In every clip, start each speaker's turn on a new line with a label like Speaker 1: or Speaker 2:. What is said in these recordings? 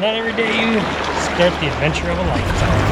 Speaker 1: Not every day you start the adventure of a lifetime.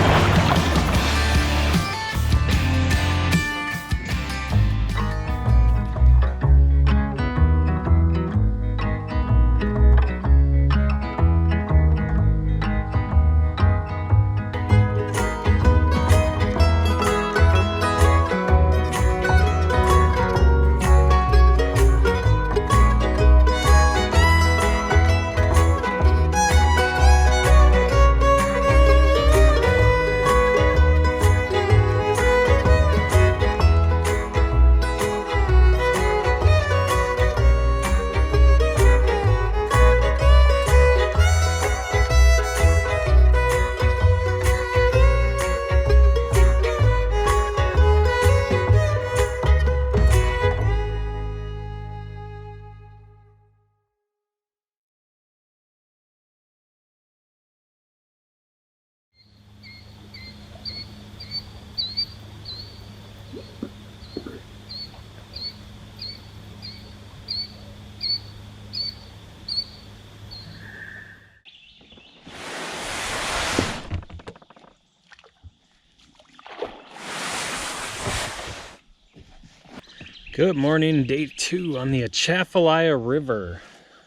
Speaker 1: Good morning, day 2 on the Atchafalaya River.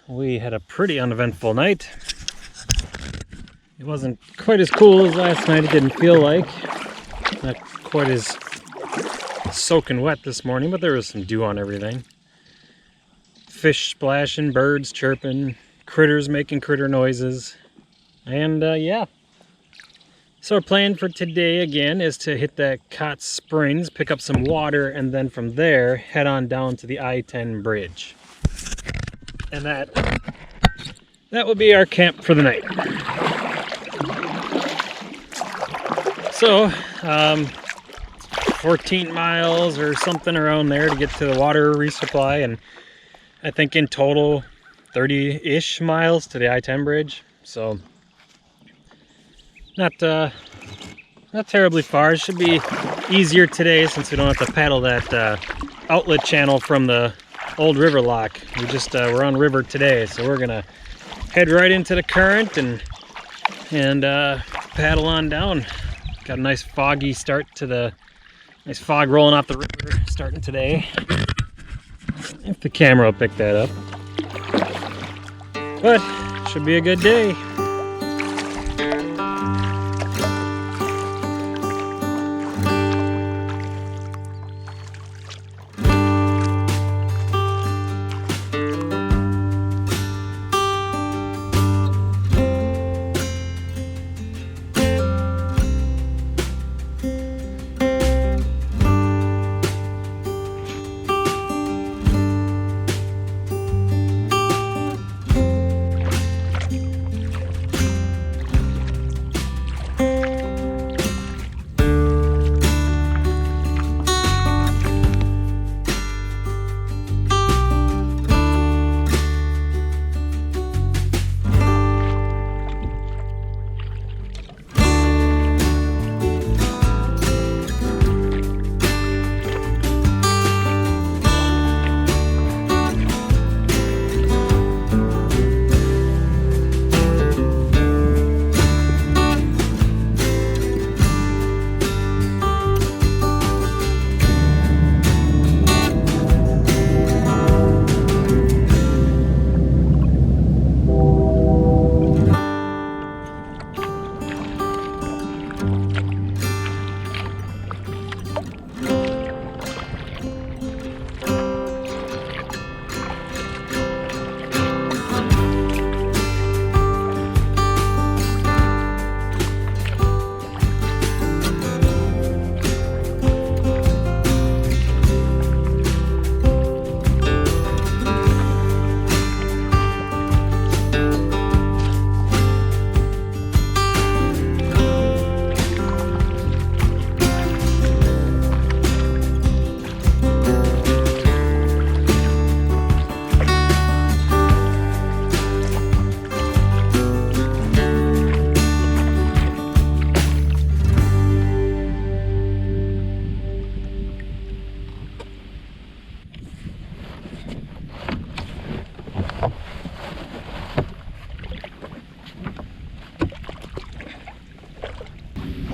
Speaker 1: We had a pretty uneventful night. It wasn't quite as cool as last night, it didn't feel like. Not quite as soaking wet this morning, but there was some dew on everything. Fish splashing, birds chirping, critters making critter noises. And yeah. So our plan for today again is to hit the Hot Springs, pick up some water, and then from there head on down to the I-10 bridge. And that will be our camp for the night. So 14 miles or something around there to get to the water resupply, and I think in total 30-ish miles to the I-10 bridge. So not terribly far. It should be easier today since we don't have to paddle that outlet channel from the old river lock. We're on river today, so we're gonna head right into the current and paddle on down. Got a nice foggy start to the nice fog rolling off the river starting today. If the camera will pick that up, but should be a good day.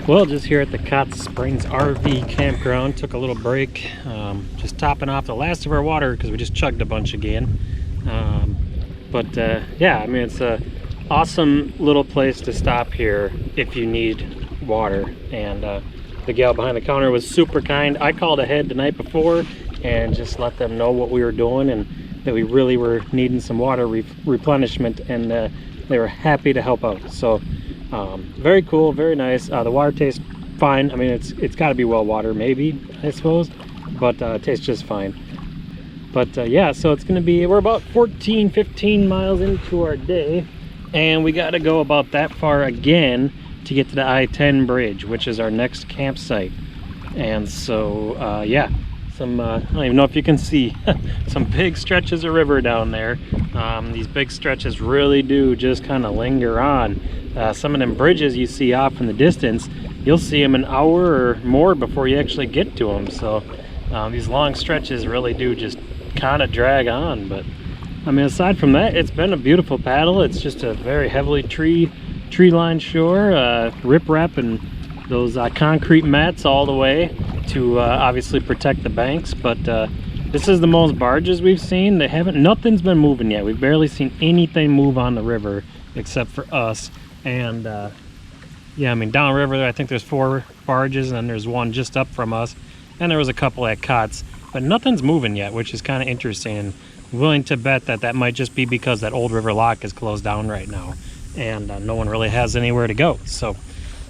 Speaker 1: Well, just here at the Cot Springs RV campground, took a little break, just topping off the last of our water because we just chugged a bunch again. Yeah, I mean, it's a awesome little place to stop here if you need water. And the gal behind the counter was super kind. I called ahead the night before and just let them know what we were doing and that we really were needing some water replenishment, and they were happy to help out. So very cool, very nice. The water tastes fine. I mean, it's got to be well water, maybe, I suppose, but it tastes just fine. But yeah, so it's gonna be, we're about 15 miles into our day, and we got to go about that far again to get to the I-10 bridge, which is our next campsite. And so yeah, I don't even know if you can see some big stretches of river down there. These big stretches really do just kind of linger on. Some of them bridges you see off in the distance, you'll see them an hour or more before you actually get to them. So these long stretches really do just kind of drag on. But I mean, aside from that, it's been a beautiful paddle. It's just a very heavily tree-lined shore, riprap and those concrete mats all the way to obviously protect the banks. But this is the most barges we've seen. Nothing's been moving yet. We've barely seen anything move on the river except for us. And yeah, I mean, downriver I think there's 4 barges, and then there's one just up from us, and there was a couple at Cots, but nothing's moving yet, which is kind of interesting. And willing to bet that that might just be because that old river lock is closed down right now, and no one really has anywhere to go. So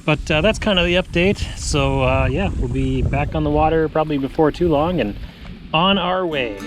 Speaker 1: but that's kind of the update. So yeah, we'll be back on the water probably before too long and on our way.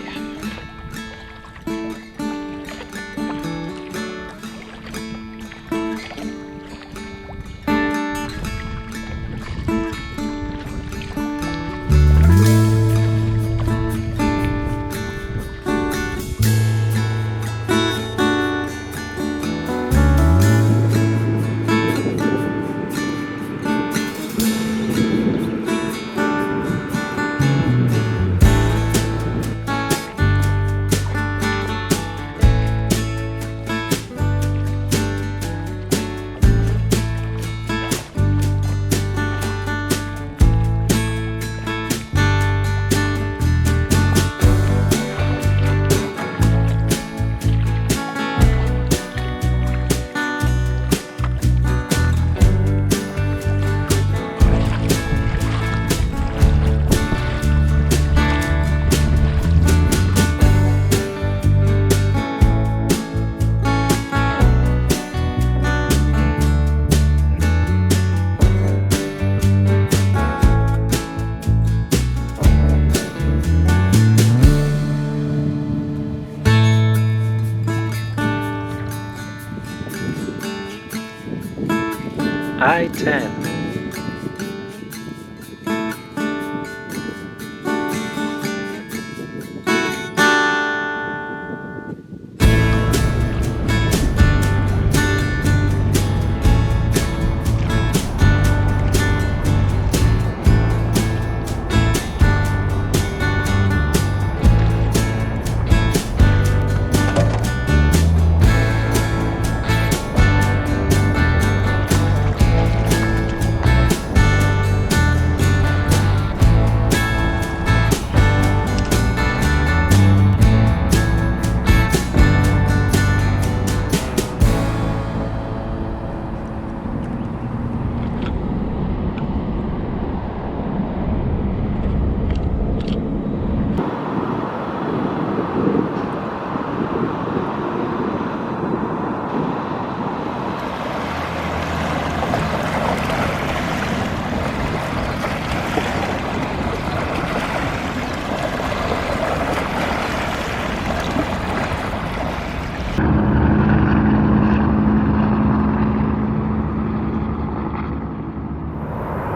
Speaker 1: I-10.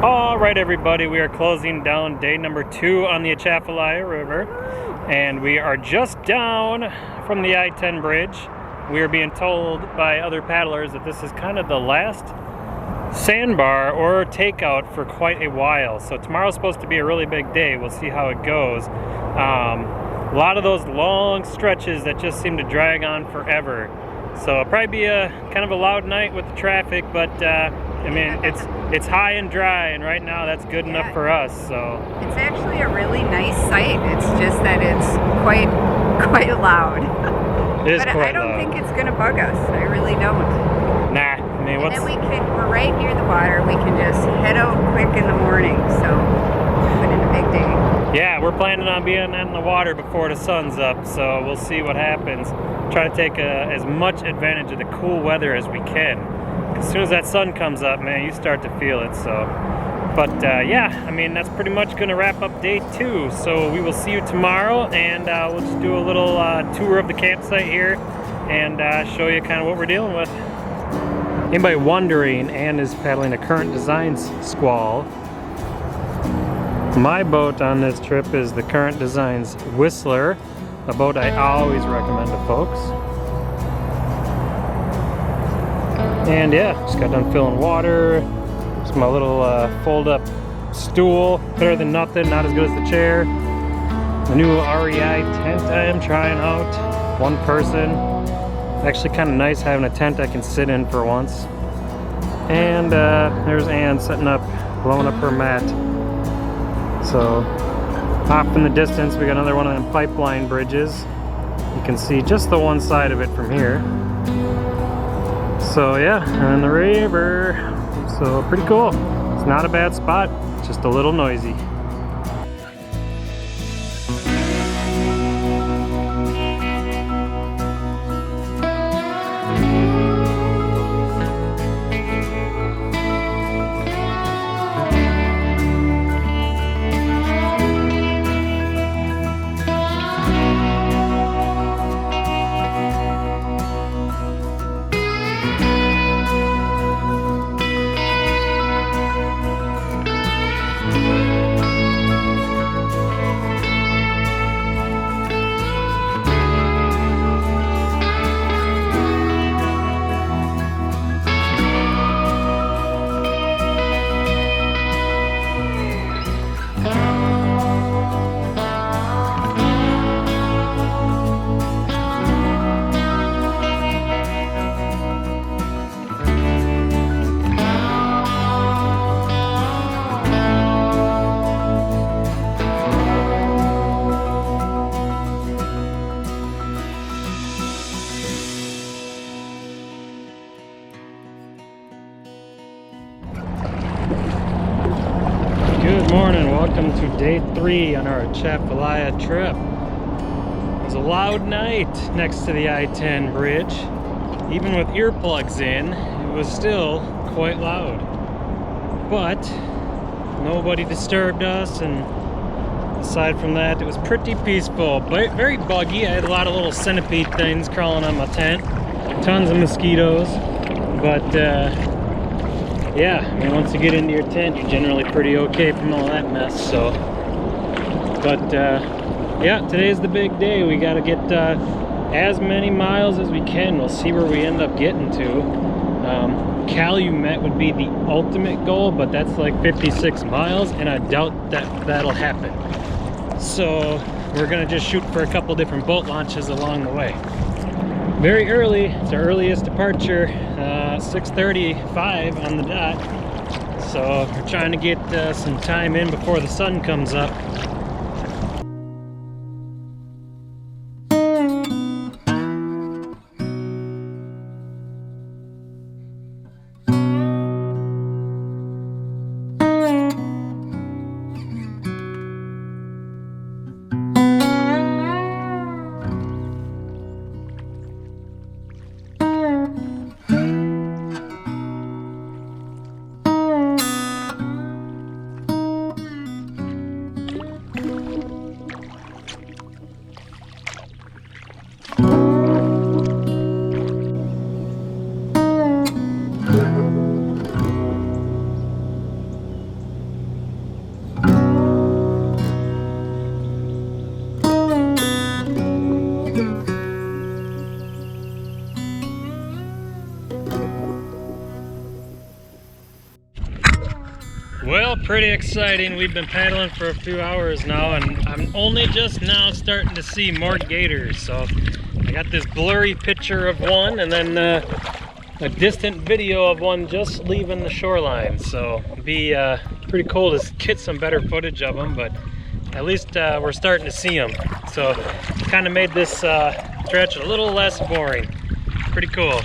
Speaker 1: All right, everybody, we are closing down day number 2 on the Atchafalaya River, and we are just down from the I-10 bridge. We are being told by other paddlers that this is kind of the last sandbar or takeout for quite a while. So tomorrow's supposed to be a really big day. We'll see how it goes. A lot of those long stretches that just seem to drag on forever. So it'll probably be a kind of a loud night with the traffic, but I mean, it's high and dry, and right now that's good enough for us. So
Speaker 2: it's actually a really nice site. It's just that it's quite loud.
Speaker 1: it is
Speaker 2: but
Speaker 1: quite
Speaker 2: I don't
Speaker 1: loud.
Speaker 2: think it's gonna bug us. I really don't.
Speaker 1: Nah, I mean,
Speaker 2: And then we're right near the water. We can just head out quick in the morning. So put in a big day.
Speaker 1: Yeah, we're planning on being in the water before the sun's up, so we'll see what happens. Try to take as much advantage of the cool weather as we can. As soon as that sun comes up, man, you start to feel it. So, but yeah, I mean, that's pretty much going to wrap up day 2. So we will see you tomorrow, and we'll just do a little tour of the campsite here and show you kind of what we're dealing with. Anybody wondering, Ann is paddling a Current Designs Squall. My boat on this trip is the Current Designs Whistler, a boat I always recommend to folks. And yeah, just got done filling water. It's my little fold-up stool, better than nothing, not as good as the chair. The new REI tent I am trying out, 1 person. Actually kind of nice having a tent I can sit in for once. And there's Ann setting up, blowing up her mat. So off in the distance we got another one of them pipeline bridges. You can see just the one side of it from here. So yeah, and the river. So pretty cool. It's not a bad spot, it's just a little noisy. Good morning, welcome to day 3 on our Atchafalaya trip. It was a loud night next to the I-10 bridge. Even with earplugs in, it was still quite loud. But nobody disturbed us, and aside from that, it was pretty peaceful, but very buggy. I had a lot of little centipede things crawling on my tent, tons of mosquitoes, but yeah, I mean, once you get into your tent, you're generally pretty okay from all that mess. So, but yeah, today's the big day. We got to get as many miles as we can. We'll see where we end up getting to. Calumet would be the ultimate goal, but that's like 56 miles, and I doubt that that'll happen. So we're gonna just shoot for a couple different boat launches along the way. Very early, it's our earliest departure, 6:35 on the dot. So we're trying to get some time in before the sun comes up. Well, pretty exciting. We've been paddling for a few hours now, and I'm only just now starting to see more gators. So I got this blurry picture of one, and then a distant video of one just leaving the shoreline. So it'd be pretty cool to get some better footage of them, but at least we're starting to see them. So kind of made this stretch a little less boring. Pretty cool.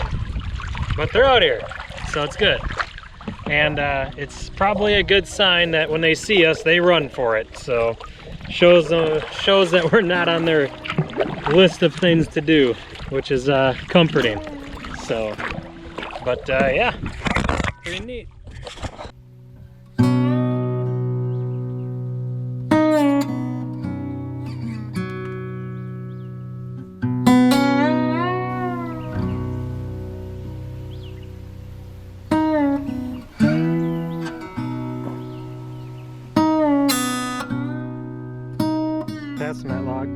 Speaker 1: But they're out here, so it's good. And it's probably a good sign that when they see us, they run for it. So shows that we're not on their list of things to do, which is comforting. So, but yeah, pretty neat. Passing that log.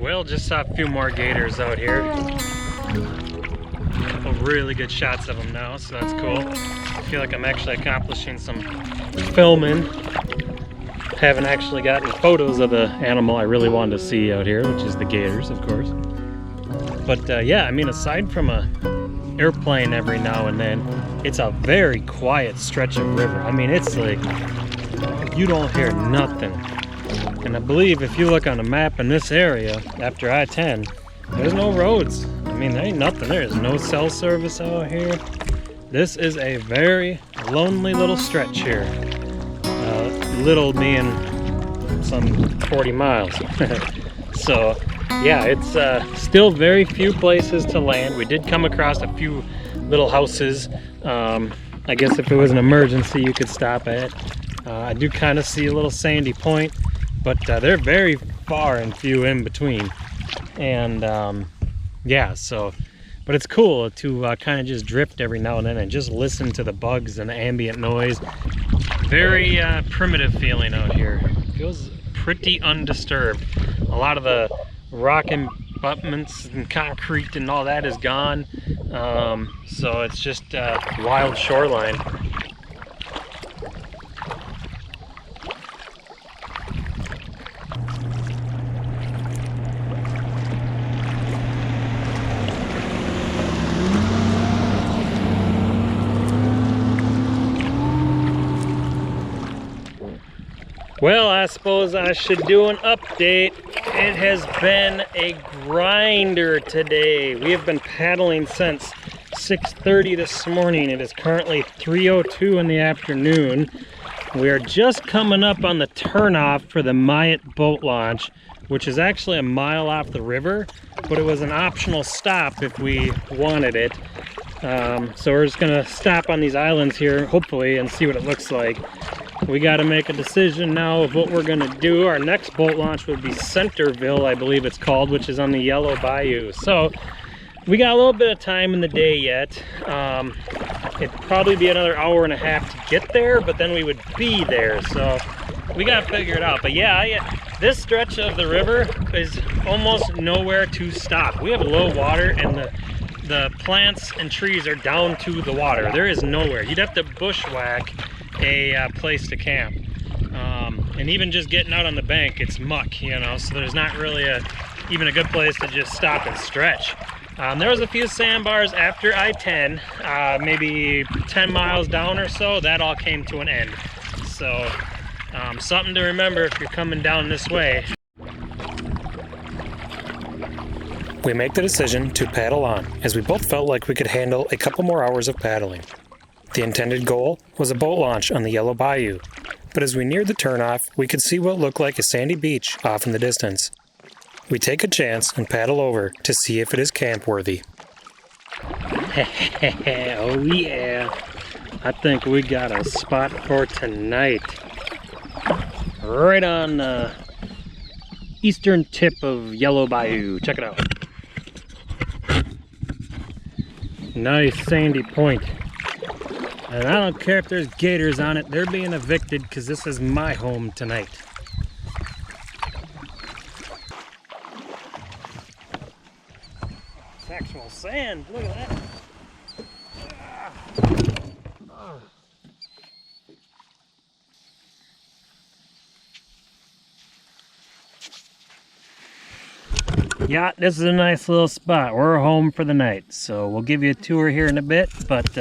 Speaker 1: Well, just saw a few more gators out here. Really good shots of them now, so that's cool. I feel like I'm actually accomplishing some filming. Haven't actually gotten photos of the animal I really wanted to see out here, which is the gators, of course. But yeah, I mean, aside from a airplane every now and then, it's a very quiet stretch of river. I mean, it's like you don't hear nothing. And I believe if you look on a map in this area after I-10, there's no roads. I mean, there ain't nothing. There is no cell service out here. This is a very lonely little stretch here. Little being some 40 miles. So, yeah, it's still very few places to land. We did come across a few little houses. I guess if it was an emergency, you could stop at. I do kind of see a little sandy point, but they're very far and few in between. And yeah, so, but it's cool to kind of just drift every now and then and just listen to the bugs and the ambient noise. Very primitive feeling out here. Feels pretty undisturbed. A lot of the rock abutments and concrete and all that is gone. So it's just wild shoreline. Well, I suppose I should do an update. It has been a grinder today. We have been paddling since 6:30 this morning. It is currently 3:02 in the afternoon. We are just coming up on the turnoff for the Myatt boat launch, which is actually a mile off the river, but it was an optional stop if we wanted it. So we're just gonna stop on these islands here, hopefully, and see what it looks like. We got to make a decision now of what we're going to do. Our next boat launch would be Centerville, I believe it's called, which is on the Yellow Bayou. So we got a little bit of time in the day yet. It'd probably be another hour and a half to get there, but then we would be there. So we got to figure it out. But yeah, this stretch of the river is almost nowhere to stop. We have low water and the plants and trees are down to the water. There is nowhere. You'd have to bushwhack a place to camp, and even just getting out on the bank, it's muck, you know, so there's not really even a good place to just stop and stretch. There was a few sandbars after I-10, maybe 10 miles down or so. That all came to an end, so something to remember if you're coming down this way. We make the decision to paddle on, as we both felt like we could handle a couple more hours of paddling. The intended goal was a boat launch on the Yellow Bayou, but as we neared the turnoff, we could see what looked like a sandy beach off in the distance. We take a chance and paddle over to see if it is camp-worthy. Oh yeah, I think we got a spot for tonight. Right on the eastern tip of Yellow Bayou. Check it out. Nice sandy point. And I don't care if there's gators on it, they're being evicted because this is my home tonight. It's actual sand, look at that. Yeah, this is a nice little spot. We're home for the night, so we'll give you a tour here in a bit. But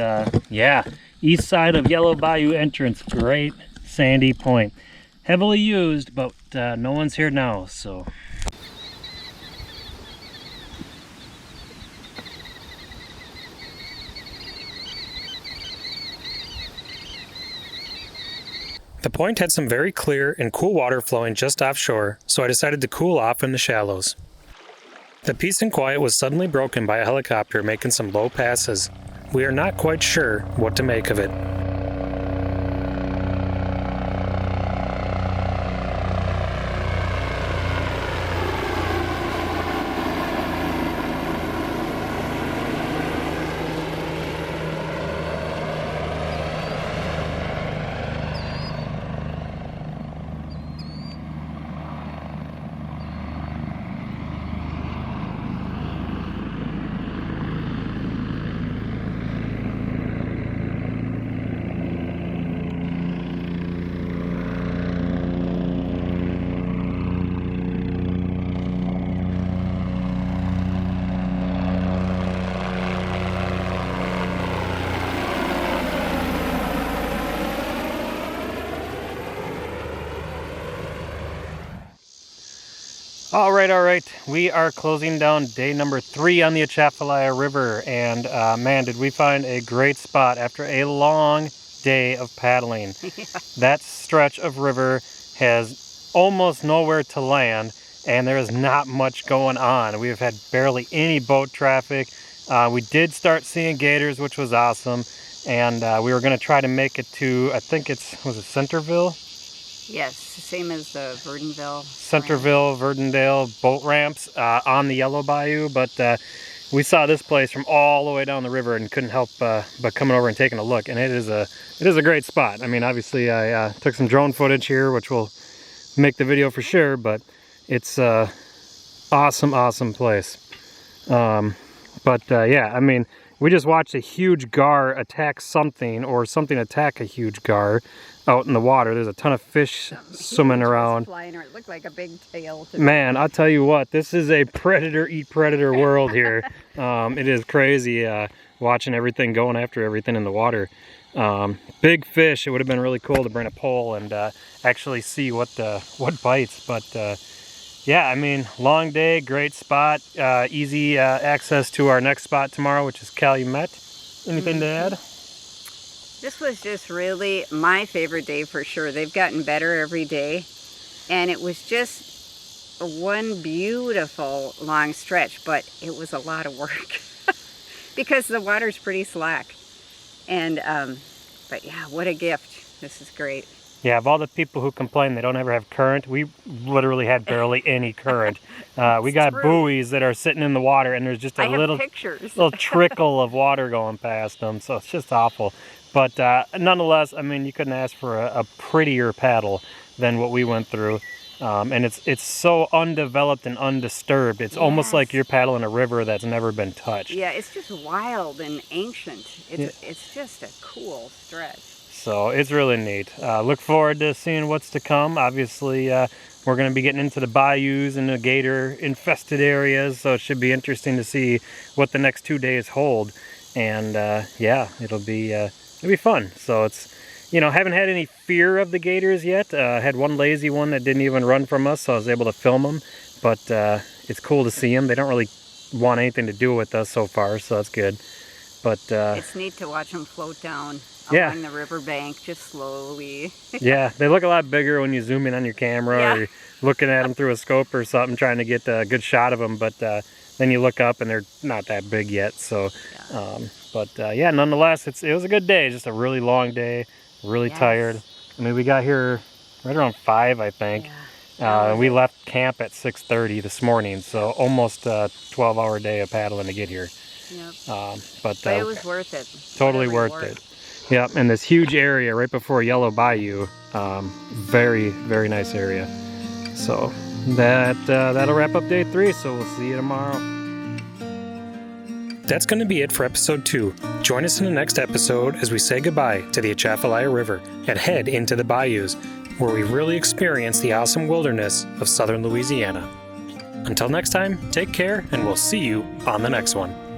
Speaker 1: yeah, east side of Yellow Bayou entrance, great sandy point. Heavily used, but no one's here now, so. The point had some very clear and cool water flowing just offshore, so I decided to cool off in the shallows. The peace and quiet was suddenly broken by a helicopter making some low passes. We are not quite sure what to make of it. All right. We are closing down day number 3 on the Atchafalaya River, and man, did we find a great spot after a long day of paddling. Yeah. That stretch of river has almost nowhere to land, and there is not much going on. We've had barely any boat traffic. We did start seeing gators, which was awesome, and we were going to try to make it to, I think was it Centerville?
Speaker 2: Yes, same as the Verdonville.
Speaker 1: Centerville, Verdondale boat ramps on the Yellow Bayou, but we saw this place from all the way down the river and couldn't help but coming over and taking a look. And it is a great spot. I mean, obviously I took some drone footage here, which will make the video for sure, but it's a awesome place. Yeah, I mean, we just watched a huge gar attack something, or something attack a huge gar out in the water. There's a ton of fish swimming around.
Speaker 2: Flying, or it looked like a big tail.
Speaker 1: Man, I'll tell you what, this is a predator eat predator world here. It is crazy watching everything going after everything in the water. Big fish. It would have been really cool to bring a pole and actually see what bites. But yeah, I mean, long day, great spot, easy access to our next spot tomorrow, which is Calumet. Anything to add?
Speaker 2: This was just really my favorite day for sure. They've gotten better every day, and it was just one beautiful long stretch, but it was a lot of work because the water's pretty slack. And but yeah, what a gift. This is great.
Speaker 1: Yeah, of all the people who complain they don't ever have current, we literally had barely any current. We got buoys that are sitting in the water, and there's just a little trickle of water going past them, so it's just awful. But nonetheless, I mean, you couldn't ask for a prettier paddle than what we went through. And it's so undeveloped and undisturbed. It's almost like you're paddling a river that's never been touched.
Speaker 2: Yeah, it's just wild and ancient. It's just a cool stretch.
Speaker 1: So it's really neat. Look forward to seeing what's to come. Obviously, we're going to be getting into the bayous and the gator infested areas, so it should be interesting to see what the next 2 days hold. And yeah, it'll be fun. So it's, you know, haven't had any fear of the gators yet. Had one lazy one that didn't even run from us, so I was able to film them. But it's cool to see them. They don't really want anything to do with us so far, so that's good. But
Speaker 2: it's neat to watch them float down along the riverbank, just slowly.
Speaker 1: Yeah, they look a lot bigger when you zoom in on your camera, or you're looking at them through a scope or something, trying to get a good shot of them. But then you look up and they're not that big yet. So, yeah, nonetheless, it was a good day. Just a really long day, really tired. I mean, we got here right around 5, I think. Yeah. We left camp at 6:30 this morning, so almost a 12-hour day of paddling to get here.
Speaker 2: Yep. But it was worth it.
Speaker 1: Totally worth it. Yep, and this huge area right before Yellow Bayou. Very, very nice area. So that'll wrap up day 3, so we'll see you tomorrow. That's going to be it for episode 2. Join us in the next episode as we say goodbye to the Atchafalaya River and head into the bayous, where we really experience the awesome wilderness of southern Louisiana. Until next time, take care, and we'll see you on the next one.